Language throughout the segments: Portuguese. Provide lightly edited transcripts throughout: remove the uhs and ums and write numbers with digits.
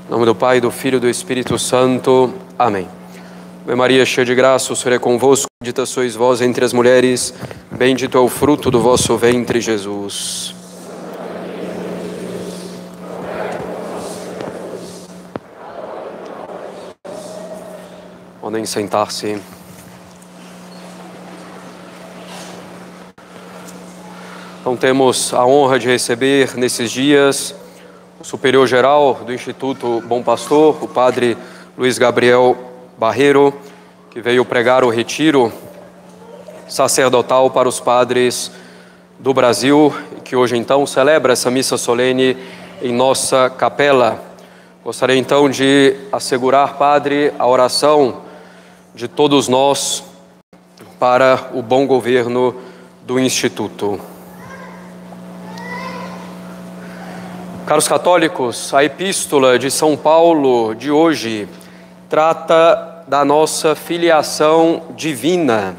Em nome do Pai, do Filho e do Espírito Santo. Amém. Ave Maria, cheia de graça, o Senhor é convosco. Bendita sois vós entre as mulheres, bendito é o fruto do vosso ventre, Jesus. Podem sentar-se. Então temos a honra de receber nesses dias o superior-geral do Instituto Bom Pastor, o padre Luiz Gabriel Barreiro, que veio pregar o retiro sacerdotal para os padres do Brasil, e que hoje então celebra essa missa solene em nossa capela. Gostaria então de assegurar, padre, a oração de todos nós para o bom governo do Instituto. Caros católicos, a epístola de São Paulo de hoje trata da nossa filiação divina.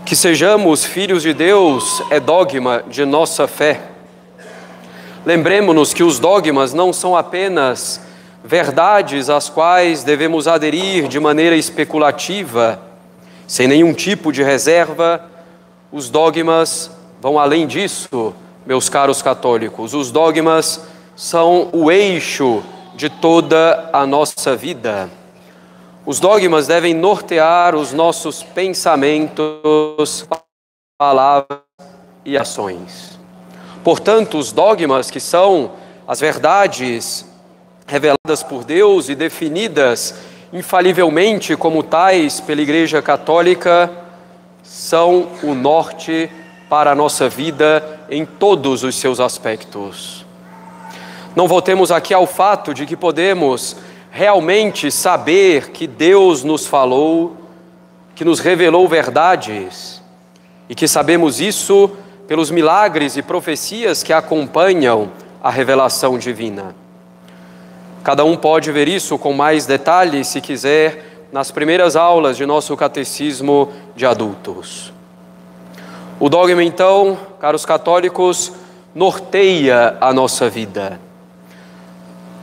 Que sejamos filhos de Deus é dogma de nossa fé. Lembremos-nos que os dogmas não são apenas verdades às quais devemos aderir de maneira especulativa, sem nenhum tipo de reserva. Os dogmas vão além disso. Meus caros católicos, os dogmas são o eixo de toda a nossa vida. Os dogmas devem nortear os nossos pensamentos, palavras e ações. Portanto, os dogmas, que são as verdades reveladas por Deus e definidas infalivelmente como tais pela Igreja Católica, são o norte para a nossa vida em todos os seus aspectos. Não voltemos aqui ao fato de que podemos realmente saber que Deus nos falou, que nos revelou verdades, e que sabemos isso pelos milagres e profecias que acompanham a revelação divina. Cada um pode ver isso com mais detalhes, se quiser, nas primeiras aulas de nosso catecismo de adultos. O dogma, então, caros católicos, norteia a nossa vida.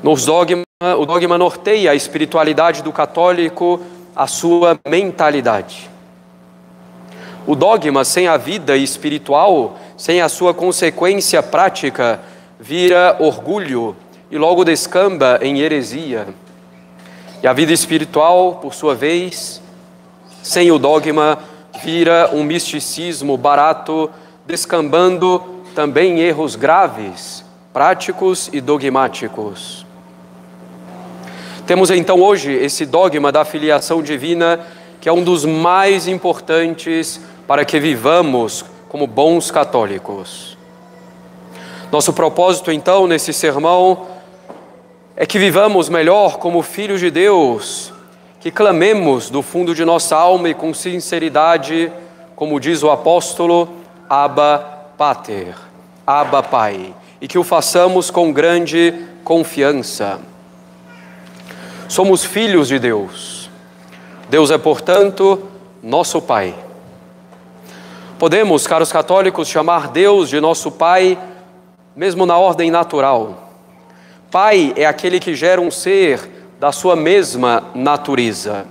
O dogma norteia a espiritualidade do católico, a sua mentalidade. O dogma sem a vida espiritual, sem a sua consequência prática, vira orgulho e logo descamba em heresia. E a vida espiritual, por sua vez, sem o dogma, vira um misticismo barato, descambando também em erros graves, práticos e dogmáticos. Temos então hoje esse dogma da filiação divina, que é um dos mais importantes para que vivamos como bons católicos. Nosso propósito então nesse sermão é que vivamos melhor como filhos de Deus, que clamemos do fundo de nossa alma e com sinceridade, como diz o apóstolo, Abba Pater, Abba Pai, e que o façamos com grande confiança. Somos filhos de Deus. Deus é, portanto, nosso Pai. Podemos, caros católicos, chamar Deus de nosso Pai, mesmo na ordem natural. Pai é aquele que gera um ser da sua mesma natureza.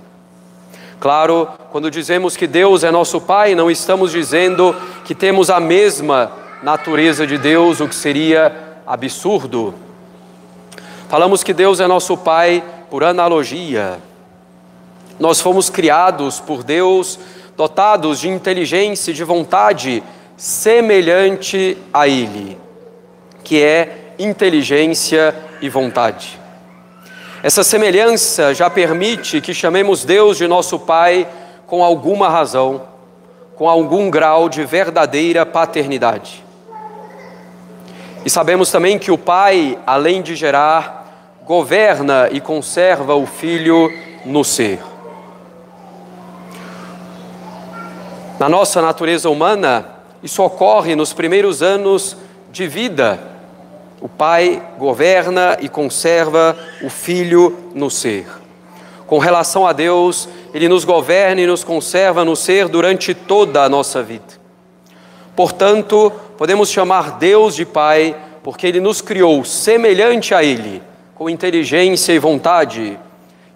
Claro, quando dizemos que Deus é nosso Pai, não estamos dizendo que temos a mesma natureza de Deus, o que seria absurdo. Falamos que Deus é nosso Pai por analogia. Nós fomos criados por Deus, dotados de inteligência e de vontade semelhante a Ele, que é inteligência e vontade. Essa semelhança já permite que chamemos Deus de nosso Pai com alguma razão, com algum grau de verdadeira paternidade. E sabemos também que o Pai, além de gerar, governa e conserva o Filho no ser. Na nossa natureza humana, isso ocorre nos primeiros anos de vida. O Pai governa e conserva o Filho no ser. Com relação a Deus, Ele nos governa e nos conserva no ser durante toda a nossa vida. Portanto, podemos chamar Deus de Pai, porque Ele nos criou semelhante a Ele, com inteligência e vontade,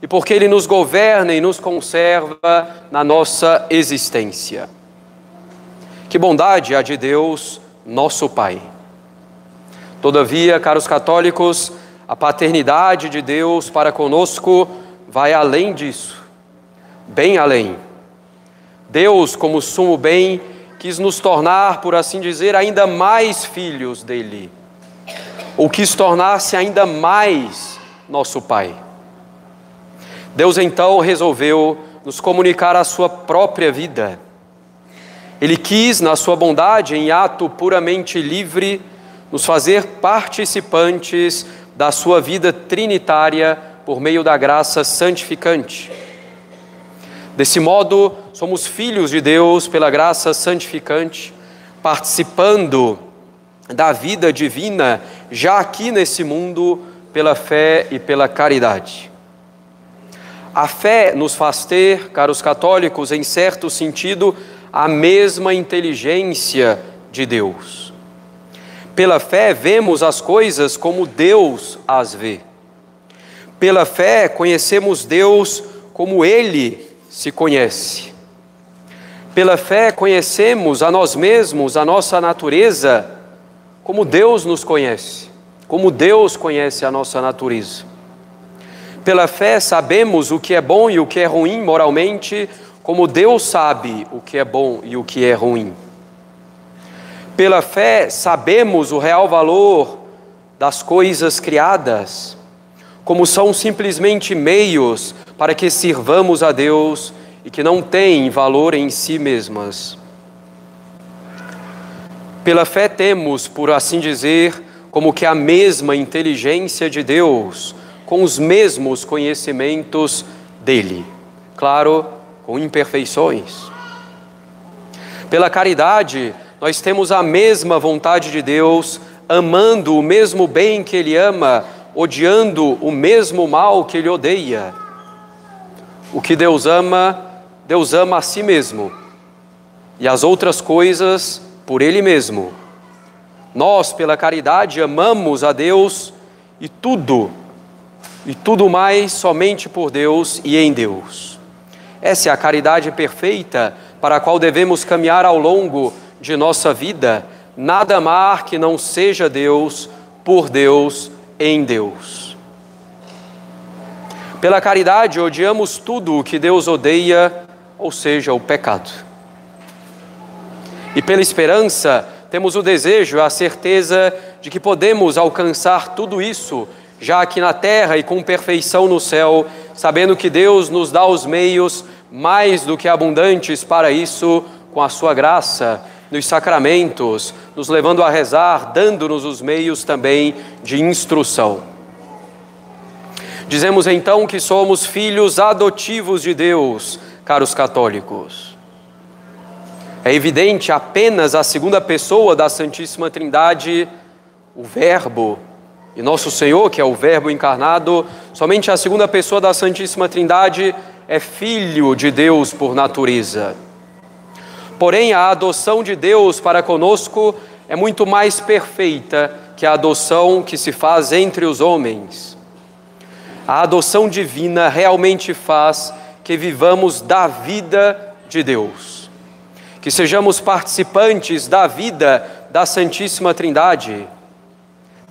e porque Ele nos governa e nos conserva na nossa existência. Que bondade há de Deus, nosso Pai! Todavia, caros católicos, a paternidade de Deus para conosco vai além disso, bem além. Deus, como sumo bem, quis nos tornar, por assim dizer, ainda mais filhos dele, ou quis tornar-se ainda mais nosso Pai. Deus então resolveu nos comunicar a sua própria vida. Ele quis, na sua bondade, em ato puramente livre, nos fazer participantes da sua vida trinitária por meio da graça santificante. Desse modo, somos filhos de Deus pela graça santificante, participando da vida divina já aqui nesse mundo pela fé e pela caridade. A fé nos faz ter, caros católicos, em certo sentido, a mesma inteligência de Deus. Pela fé vemos as coisas como Deus as vê. Pela fé conhecemos Deus como Ele se conhece. Pela fé conhecemos a nós mesmos, a nossa natureza, como Deus nos conhece, como Deus conhece a nossa natureza. Pela fé sabemos o que é bom e o que é ruim moralmente, como Deus sabe o que é bom e o que é ruim. Pela fé sabemos o real valor das coisas criadas, como são simplesmente meios para que sirvamos a Deus e que não têm valor em si mesmas. Pela fé temos, por assim dizer, como que a mesma inteligência de Deus, com os mesmos conhecimentos dele, claro, com imperfeições. Pela caridade, nós temos a mesma vontade de Deus, amando o mesmo bem que Ele ama, odiando o mesmo mal que Ele odeia. O que Deus ama a si mesmo, e as outras coisas por Ele mesmo. Nós, pela caridade, amamos a Deus e tudo mais somente por Deus e em Deus. Essa é a caridade perfeita para a qual devemos caminhar ao longo de nossa vida, nada amar que não seja Deus, por Deus, em Deus. Pela caridade odiamos tudo o que Deus odeia, ou seja, o pecado. E pela esperança temos o desejo, a certeza de que podemos alcançar tudo isso, já aqui na terra e com perfeição no céu, sabendo que Deus nos dá os meios mais do que abundantes para isso, com a sua graça, nos sacramentos, nos levando a rezar, dando-nos os meios também de instrução. Dizemos então que somos filhos adotivos de Deus, caros católicos. É evidente apenas a segunda pessoa da Santíssima Trindade, o Verbo, e nosso Senhor, que é o Verbo encarnado, somente a segunda pessoa da Santíssima Trindade é Filho de Deus por natureza. Porém, a adoção de Deus para conosco é muito mais perfeita que a adoção que se faz entre os homens. A adoção divina realmente faz que vivamos da vida de Deus, que sejamos participantes da vida da Santíssima Trindade.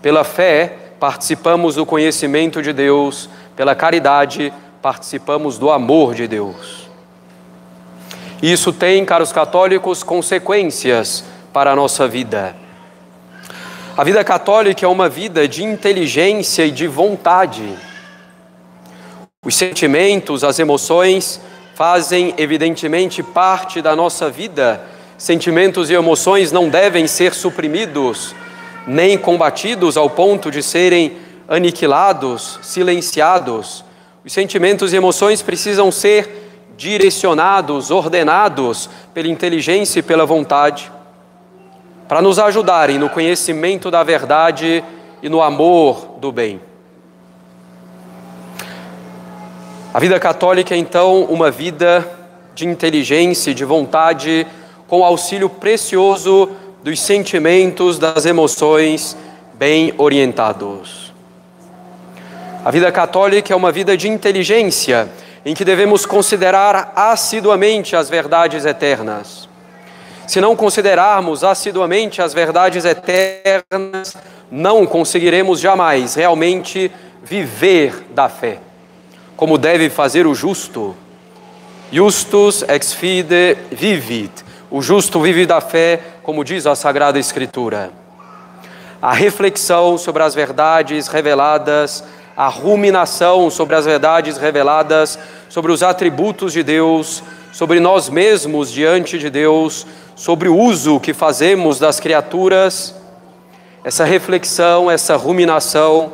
Pela fé, participamos do conhecimento de Deus, pela caridade, participamos do amor de Deus. Isso tem, caros católicos, consequências para a nossa vida. A vida católica é uma vida de inteligência e de vontade. Os sentimentos, as emoções fazem evidentemente parte da nossa vida. Sentimentos e emoções não devem ser suprimidos, nem combatidos ao ponto de serem aniquilados, silenciados. Os sentimentos e emoções precisam ser direcionados, ordenados pela inteligência e pela vontade, para nos ajudarem no conhecimento da verdade e no amor do bem. A vida católica é então uma vida de inteligência e de vontade, com o auxílio precioso dos sentimentos, das emoções bem orientados. A vida católica é uma vida de inteligência, em que devemos considerar assiduamente as verdades eternas. Se não considerarmos assiduamente as verdades eternas, não conseguiremos jamais realmente viver da fé, como deve fazer o justo. Justus ex fide vivit. O justo vive da fé, como diz a Sagrada Escritura. A reflexão sobre as verdades reveladas, a ruminação sobre as verdades reveladas, sobre os atributos de Deus, sobre nós mesmos diante de Deus, sobre o uso que fazemos das criaturas, essa reflexão, essa ruminação,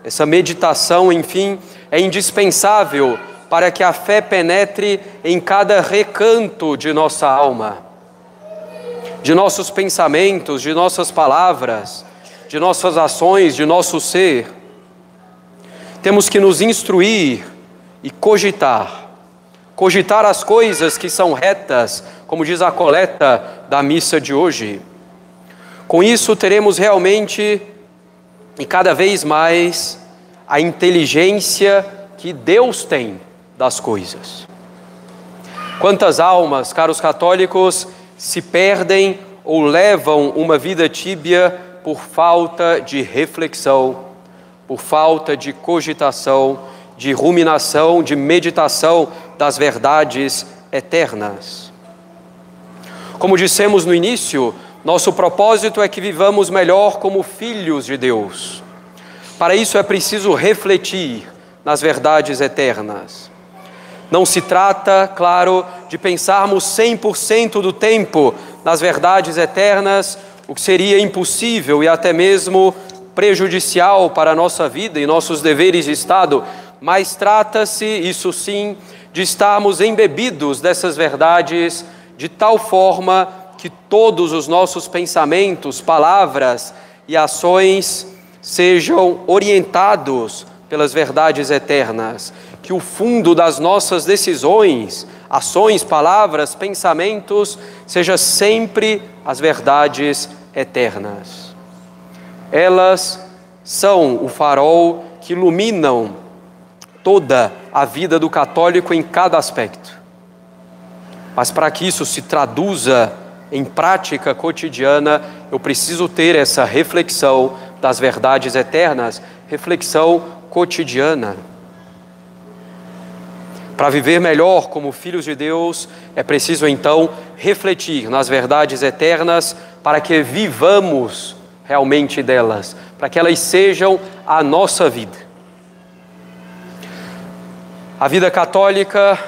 essa meditação, enfim, é indispensável para que a fé penetre em cada recanto de nossa alma, de nossos pensamentos, de nossas palavras, de nossas ações, de nosso ser. Temos que nos instruir e cogitar as coisas que são retas, como diz a coleta da missa de hoje. Com isso, teremos realmente e cada vez mais a inteligência que Deus tem das coisas. Quantas almas, caros católicos, se perdem ou levam uma vida tíbia por falta de reflexão, por falta de cogitação, de ruminação, de meditação das verdades eternas. Como dissemos no início, nosso propósito é que vivamos melhor como filhos de Deus. Para isso é preciso refletir nas verdades eternas. Não se trata, claro, de pensarmos 100% do tempo nas verdades eternas, o que seria impossível e até mesmo prejudicial para a nossa vida e nossos deveres de Estado, mas trata-se, isso sim, de estarmos embebidos dessas verdades de tal forma que todos os nossos pensamentos, palavras e ações sejam orientados pelas verdades eternas, que o fundo das nossas decisões, ações, palavras, pensamentos, seja sempre as verdades eternas. Elas são o farol que iluminam toda a vida do católico em cada aspecto. Mas para que isso se traduza em prática cotidiana, eu preciso ter essa reflexão das verdades eternas, reflexão cotidiana. Para viver melhor como filhos de Deus, é preciso então refletir nas verdades eternas para que vivamos realmente delas, para que elas sejam a nossa vida. A vida católica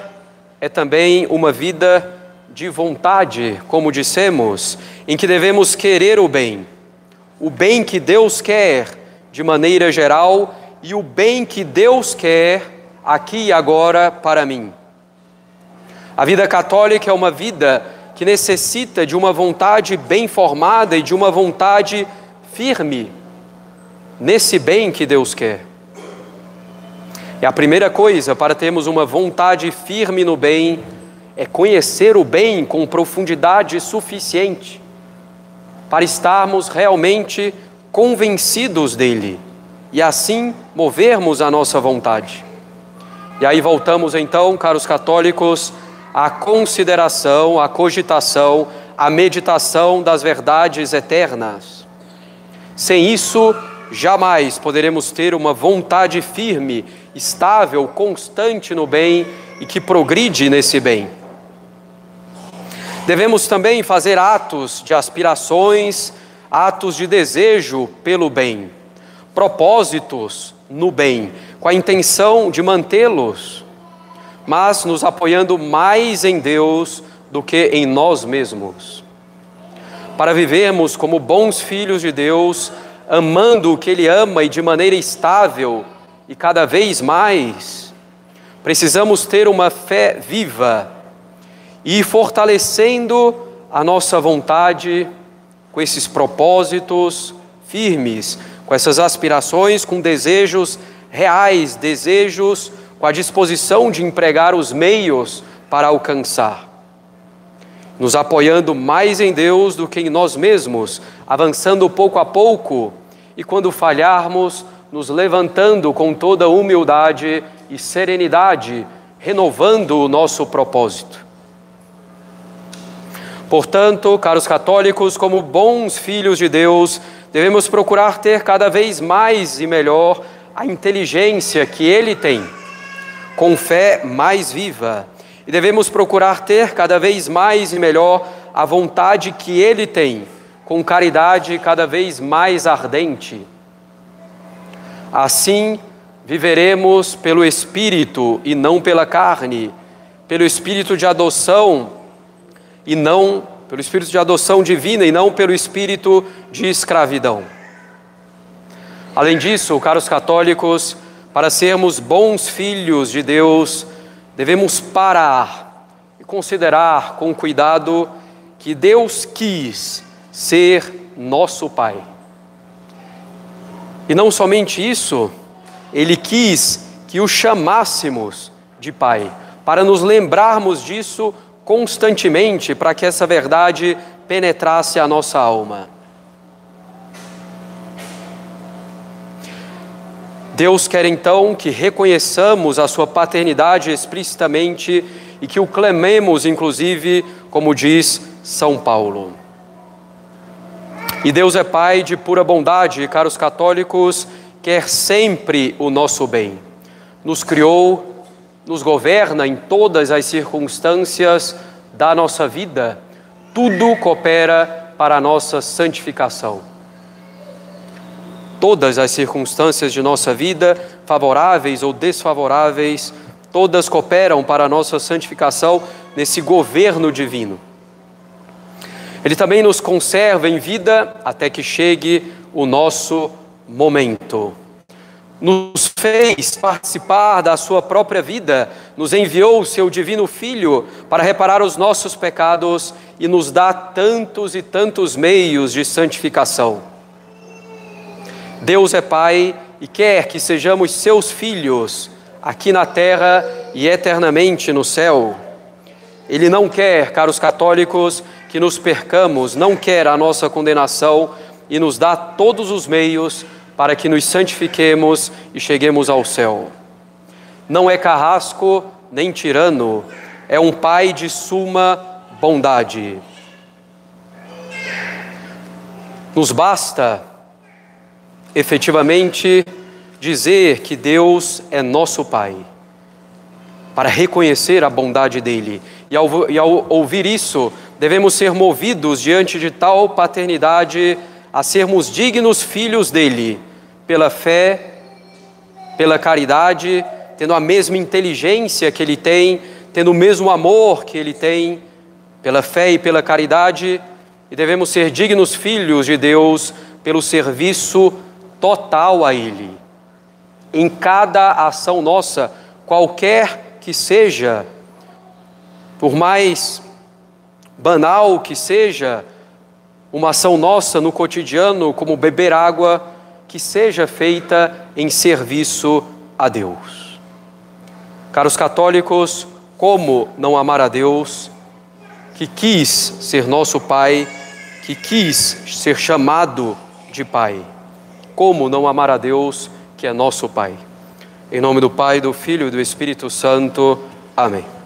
é também uma vida de vontade, como dissemos, em que devemos querer o bem que Deus quer de maneira geral e o bem que Deus quer aqui e agora para mim. A vida católica é uma vida que necessita de uma vontade bem formada e de uma vontade firme nesse bem que Deus quer. E a primeira coisa para termos uma vontade firme no bem é conhecer o bem com profundidade suficiente para estarmos realmente convencidos dele e assim movermos a nossa vontade. E aí voltamos então, caros católicos, à consideração, à cogitação, à meditação das verdades eternas. Sem isso, jamais poderemos ter uma vontade firme, estável, constante no bem e que progride nesse bem. Devemos também fazer atos de aspirações, atos de desejo pelo bem, propósitos no bem, com a intenção de mantê-los, mas nos apoiando mais em Deus do que em nós mesmos. Para vivermos como bons filhos de Deus, amando o que Ele ama e de maneira estável e cada vez mais, precisamos ter uma fé viva e ir fortalecendo a nossa vontade com esses propósitos firmes, com essas aspirações, com desejos reais, desejos com a disposição de empregar os meios para alcançar. Nos apoiando mais em Deus do que em nós mesmos, avançando pouco a pouco, e quando falharmos, nos levantando com toda humildade e serenidade, renovando o nosso propósito. Portanto, caros católicos, como bons filhos de Deus, devemos procurar ter cada vez mais e melhor a inteligência que Ele tem, com fé mais viva. E devemos procurar ter cada vez mais e melhor a vontade que Ele tem, com caridade cada vez mais ardente. Assim, viveremos pelo Espírito e não pela carne, pelo Espírito de adoção e não pelo Espírito de adoção divina e não pelo Espírito de escravidão. Além disso, caros católicos, para sermos bons filhos de Deus, devemos parar e considerar com cuidado que Deus quis ser nosso Pai. E não somente isso, Ele quis que o chamássemos de Pai, para nos lembrarmos disso constantemente, para que essa verdade penetrasse a nossa alma. Deus quer então que reconheçamos a sua paternidade explicitamente e que o clamemos, inclusive, como diz São Paulo. E Deus é Pai de pura bondade, caros católicos, quer sempre o nosso bem. Nos criou, nos governa em todas as circunstâncias da nossa vida. Tudo coopera para a nossa santificação. Todas as circunstâncias de nossa vida, favoráveis ou desfavoráveis, todas cooperam para a nossa santificação nesse governo divino. Ele também nos conserva em vida até que chegue o nosso momento. Nos fez participar da sua própria vida, nos enviou o seu divino Filho para reparar os nossos pecados e nos dá tantos e tantos meios de santificação. Deus é Pai e quer que sejamos seus filhos aqui na terra e eternamente no céu. Ele não quer, caros católicos, que nos percamos, não quer a nossa condenação e nos dá todos os meios para que nos santifiquemos e cheguemos ao céu. Não é carrasco nem tirano, é um Pai de suma bondade. Nos basta, efetivamente, dizer que Deus é nosso Pai, para reconhecer a bondade dEle. E ao ouvir isso, devemos ser movidos diante de tal paternidade a sermos dignos filhos dEle, pela fé, pela caridade, tendo a mesma inteligência que Ele tem, tendo o mesmo amor que Ele tem, pela fé e pela caridade, e devemos ser dignos filhos de Deus pelo serviço total a Ele. Em cada ação nossa, qualquer que seja, por mais banal que seja, uma ação nossa no cotidiano, como beber água, que seja feita em serviço a Deus. Caros católicos, como não amar a Deus, que quis ser nosso Pai, que quis ser chamado de Pai? Como não amar a Deus, que é nosso Pai? Em nome do Pai, do Filho e do Espírito Santo. Amém.